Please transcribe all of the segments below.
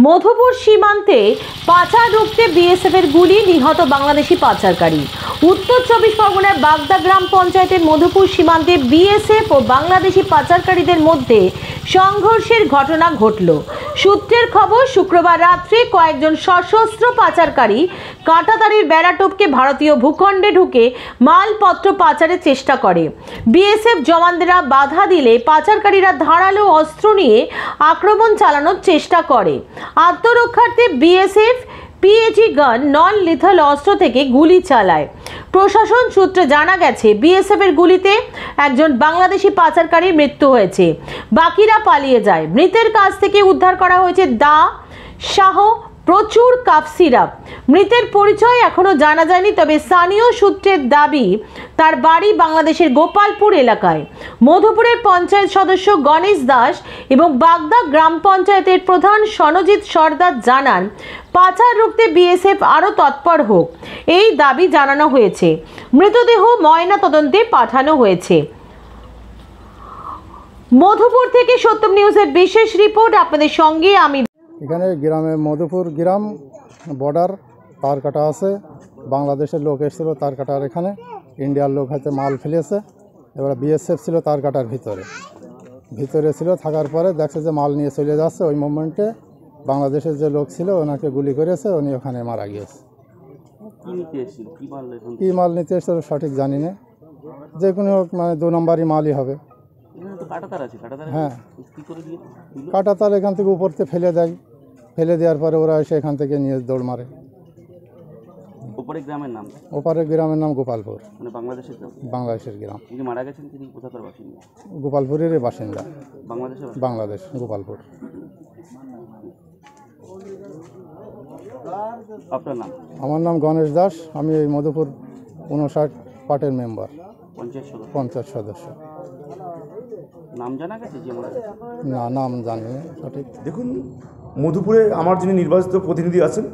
মধুপুর সীমান্তে পাচার রুখতে বিএসএফের গুলি, নিহত বাংলাদেশি পাচারকারী। উত্তর 24 পরগনার বাগদা গ্রাম পঞ্চায়েতের মধুপুর সীমান্তে বিএসএফ ও বাংলাদেশি পাচারকারীদের মধ্যে সংঘর্ষের ঘটনা ঘটল। সূত্রের খবর, শুক্রবার রাত্রে কয়েকজন সশস্ত্র পাচারকারী কাঁটাতারের বেড়া টপকে ভারতীয় ভূখণ্ডে ঢুকে মালপত্র পাচারের চেষ্টা করে। বিএসএফ জওয়ানরা বাধা দিলে পাচারকারীরা ধারালো অস্ত্র নিয়ে আক্রমণ চালানোর চেষ্টা করে। আত্মরক্ষার্থে বিএসএফ পিএজি গান নন লিথাল অস্ত্র থেকে গুলি চালায়। প্রশাসন সূত্রে জানা গেছে, বিএসএফ এর গুলিতে একজন বাংলাদেশি পাচারকারীর মৃত্যু হয়েছে, বাকিরা পালিয়ে যায়। মৃতের কাছ থেকে উদ্ধার করা হয়েছে দা সহ প্রচুর কাফ সিরাপ। মৃতের পরিচয় এখনো জানা যায়নি, তবে স্থানীয় সূত্রের দাবি তার বাড়ি বাংলাদেশের গোপালপুর এলাকায়। মধুপুরের পঞ্চায়েত সদস্য গণেশ দাস এবং বাগদা গ্রাম পঞ্চায়েতের প্রধান সনজিৎ সর্দার জানান, পাচার রুখতে বিএসএফ আরও তৎপর হোক, এই দাবি জানানো হয়েছে। মৃতদেহ ময়না তদন্তে পাঠানো হয়েছে। মধুপুর থেকে সত্যম নিউজের বিশেষ রিপোর্ট, আপনাদের সঙ্গে আমি। এখানে গ্রামে মধুপুর গ্রাম বর্ডার, তার কাটা আছে। বাংলাদেশের লোক এসেছিল তার কাটার এখানে, ইন্ডিয়ার লোক হয়তো মাল ফেলেছে। এবার বিএসএফ ছিল তার কাটার ভিতরে ছিল। থাকার পরে দেখছে যে মাল নিয়ে চলে যাচ্ছে। ওই মোমেন্টে বাংলাদেশের যে লোক ছিল ওনাকে গুলি করেছে, উনি ওখানে মারা গিয়েছে। কী মাল নিতে এসেছিল সঠিক জানি না, যে কোনো মানে 2 নম্বরই মালই হবে। হ্যাঁ, কাঁটাতার এখান থেকে উপরতে ফেলে দেয়, ফেলে দেওয়ার পরে ওরা এসে এখান থেকে নিয়ে দৌড় মারে। ওপারের গ্রামের নাম গোপালপুর, বাংলাদেশের গ্রাম। গোপালপুরের বাসিন্দা, বাংলাদেশ, গোপালপুর। আমার নাম গণেশ দাস, আমি এই মধুপুর 59 পার্টের মেম্বার, পঞ্চায়েত সদস্য। নাম জানা গেছে? না, নাম জানি না সঠিক। দেখুন, মধুপুরে আমার যিনি নির্বাচিত প্রতিনিধি আছেন,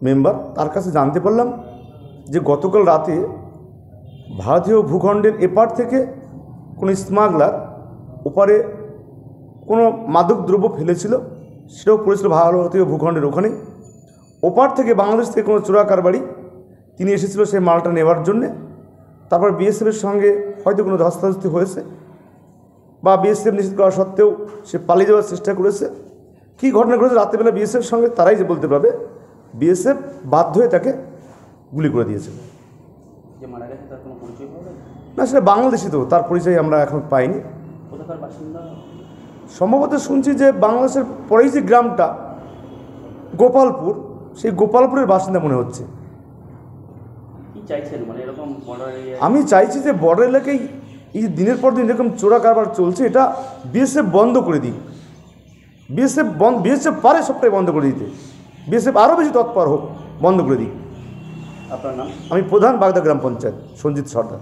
মেম্বার, তার কাছে জানতে পারলাম যে গতকাল রাতে ভারতীয় ভূখণ্ডের এপার থেকে কোনো স্মাগলার ওপারে কোনো মাদক দ্রব্য ফেলেছিল, সেটাও পড়েছিল ভারতীয় ভূখণ্ডের ওখানে। ওপার থেকে বাংলাদেশ থেকে কোনো চোরা কারবারি তিনি এসেছিল সেই মালটা নেওয়ার জন্যে। তারপর বিএসএফের সঙ্গে হয়তো কোনো ধস্তাধস্তি হয়েছে, বা বিএসএফ নিশ্চিত করা সত্ত্বেও সে পালিয়ে যাওয়ার চেষ্টা করেছে। কী ঘটনা ঘটেছে রাত্রেবেলা বিএসএফের সঙ্গে তারাই যে বলতে পারবে। বিএসএফ বাধ্য হয়ে তাকে গুলি করে দিয়েছে। না, সেটা বাংলাদেশি, তো তার পরিচয় আমরা এখন পাইনি। সম্ভবত শুনছি যে বাংলাদেশের পরেই যে গ্রামটা গোপালপুর, সেই গোপালপুরের বাসিন্দা মনে হচ্ছে। আমি চাইছি যে বর্ডার এলাকায় এই দিনের পর দিন এরকম চোরা কারবার চলছে, এটা বিএসএফ বন্ধ করে দিক। বিএসএফ পারে সবটাই বন্ধ করে দিতে, বিএসএফ আরও বেশি তৎপর হোক, বন্ধ করে দিক। আপনার নাম? আমি প্রধান, বাগদা গ্রাম পঞ্চায়েত, সঞ্জিত সর্দার।